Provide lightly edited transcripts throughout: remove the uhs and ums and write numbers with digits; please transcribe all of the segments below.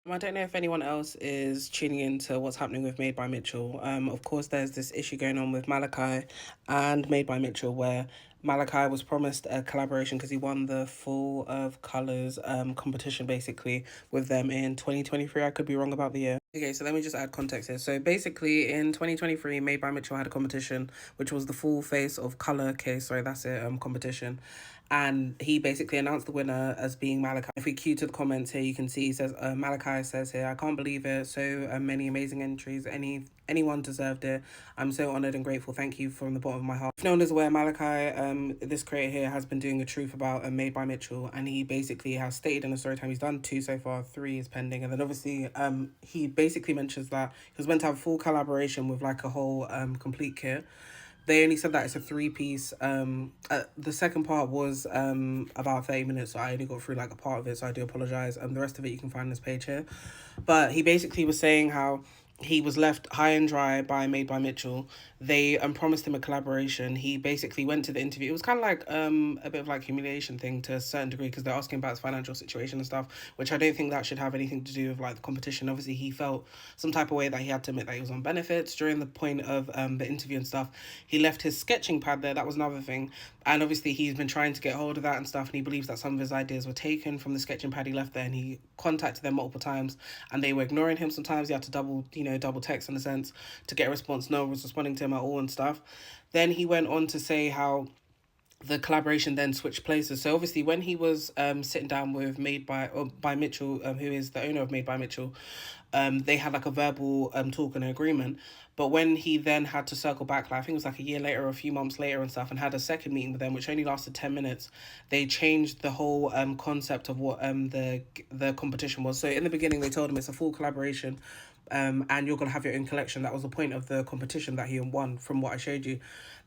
I don't know if anyone else is tuning into what's happening with Made by Mitchell. Of course, there's this issue going on with Malachi and Made by Mitchell where Malachi was promised a collaboration because he won the Full of Colours competition basically with them in 2023. I could be wrong about the year. Okay, so let me just add context here. So basically, in 2023, Made by Mitchell had a competition, which was the Full Face of Colour case. Sorry, that's it. Competition, and he basically announced the winner as being Malachi. If we cue to the comments here, you can see he says Malachi says here, "I can't believe it. So many amazing entries. Anyone deserved it. I'm so honored and grateful. Thank you from the bottom of my heart." If no one is aware, Malachi, this creator here, has been doing a truth about Made by Mitchell, and he basically has stated in the story time he's done two so far, three is pending, and then obviously he basically mentions that he was meant to have full collaboration with like a whole complete kit. They only said that it's a three piece. The second part was about 30 minutes, so I only got through like a part of it, so I do apologize. The rest of it you can find on this page here. But he basically was saying how he was left high and dry by Made by Mitchell. They promised him a collaboration. He basically went to the interview. It was kind of like a bit of like humiliation thing to a certain degree because they're asking about his financial situation and stuff, which I don't think that should have anything to do with like the competition. Obviously, he felt some type of way that he had to admit that he was on benefits during the point of the interview and stuff. He left his sketching pad there. That was another thing, and obviously he's been trying to get hold of that and stuff. And he believes that some of his ideas were taken from the sketching pad he left there, and he contacted them multiple times, and they were ignoring him. Sometimes he had to double text in a sense to get a response. No one was responding to him at all and stuff. Then he went on to say how the collaboration then switched places. So obviously, when he was sitting down with Made by Mitchell, who is the owner of Made by Mitchell, they had like a verbal talk and an agreement. But when he then had to circle back, like I think it was like a year later or a few months later and stuff, and had a second meeting with them, which only lasted 10 minutes, they changed the whole concept of what the competition was. So in the beginning, they told him it's a full collaboration, and you're gonna have your own collection. That was the point of the competition that he won, from what I showed you.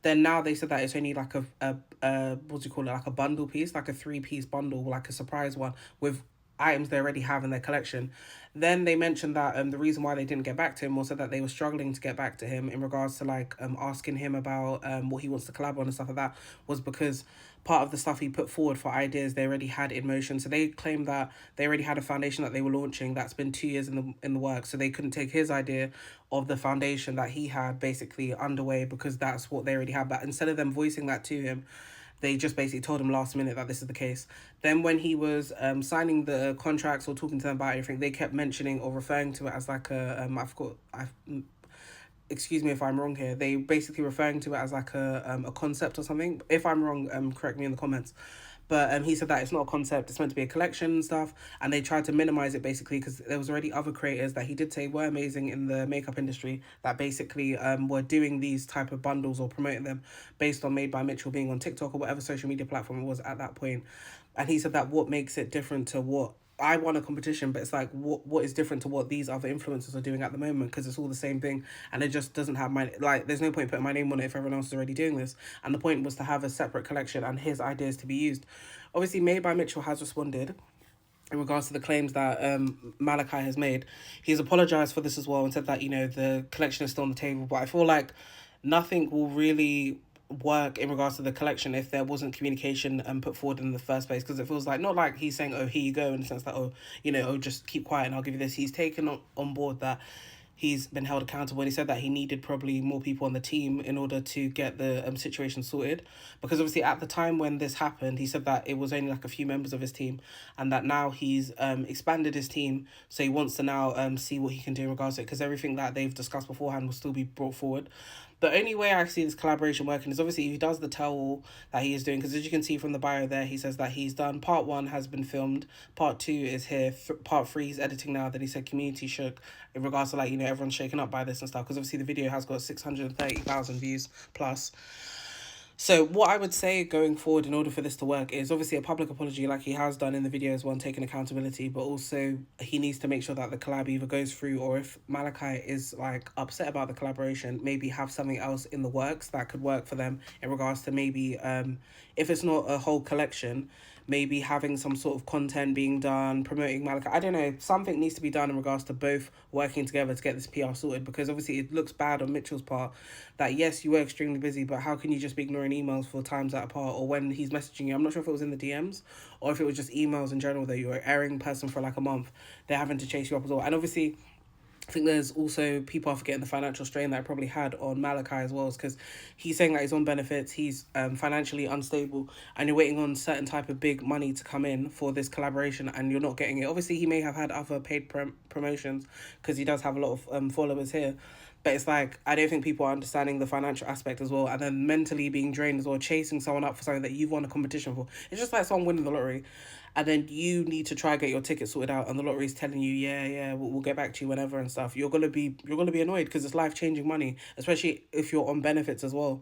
Then now they said that it's only like a what do you call it, like a bundle piece, like a three-piece bundle, like a surprise one with items they already have in their collection. Then they mentioned that the reason why they didn't get back to him was that they were struggling to get back to him in regards to like asking him about what he wants to collab on and stuff like that, was because part of the stuff he put forward for ideas they already had in motion. So they claimed that they already had a foundation that they were launching that's been 2 years in the works. So they couldn't take his idea of the foundation that he had basically underway because that's what they already had. But instead of them voicing that to him, they just basically told him last minute that this is the case. Then when he was signing the contracts or talking to them about everything, they kept mentioning or referring to it as like I excuse me if I'm wrong here. They basically referring to it as like a concept or something. If I'm wrong, correct me in the comments. But he said that it's not a concept, it's meant to be a collection and stuff. And they tried to minimize it basically because there was already other creators that he did say were amazing in the makeup industry that basically were doing these type of bundles or promoting them based on Made by Mitchell being on TikTok or whatever social media platform it was at that point. And he said that what makes it different to what I won a competition, but it's like what is different to what these other influencers are doing at the moment, because it's all the same thing, and it just doesn't have my, like, there's no point putting my name on it if everyone else is already doing this. And the point was to have a separate collection and his ideas to be used. Obviously, Made by Mitchell has responded in regards to the claims that Malachi has made. He's apologized for this as well and said that the collection is still on the table, but I feel like nothing will really work in regards to the collection if there wasn't communication put forward in the first place, because it feels like, not like he's saying, oh, here you go, in the sense that, oh, oh, just keep quiet and I'll give you this. He's taken on board that he's been held accountable, and he said that he needed probably more people on the team in order to get the situation sorted, because obviously at the time when this happened he said that it was only like a few members of his team, and that now he's expanded his team, so he wants to now see what he can do in regards to it, because everything that they've discussed beforehand will still be brought forward. The only way I see this collaboration working is obviously if he does the tell-all that he is doing, because as you can see from the bio there, he says that he's done part 1 has been filmed, part 2 is here, part 3 is editing now. Then he said community shook in regards to like, everyone's shaken up by this and stuff, because obviously the video has got 630,000 views plus. So what I would say going forward in order for this to work is obviously a public apology like he has done in the videos, one, taking accountability, but also he needs to make sure that the collab either goes through, or if Malachi is like upset about the collaboration, maybe have something else in the works that could work for them in regards to maybe if it's not a whole collection, maybe having some sort of content being done, promoting Malachi. I don't know. Something needs to be done in regards to both working together to get this PR sorted, because obviously it looks bad on Mitchell's part that, yes, you were extremely busy, but how can you just be ignoring emails for times at a part, or when he's messaging you? I'm not sure if it was in the DMs or if it was just emails in general that you were airing person for like a month. They're having to chase you up as well. And obviously, I think there's also people are forgetting the financial strain that I probably had on Malachi as well, because he's saying that he's on benefits, he's financially unstable, and you're waiting on certain type of big money to come in for this collaboration, and you're not getting it. Obviously, he may have had other paid promotions because he does have a lot of followers here. But it's like, I don't think people are understanding the financial aspect as well, and then mentally being drained as well, chasing someone up for something that you've won a competition for. It's just like someone winning the lottery, and then you need to try and get your ticket sorted out, and the lottery's telling you, yeah, we'll get back to you whenever and stuff. You're gonna be annoyed because it's life changing money, especially if you're on benefits as well.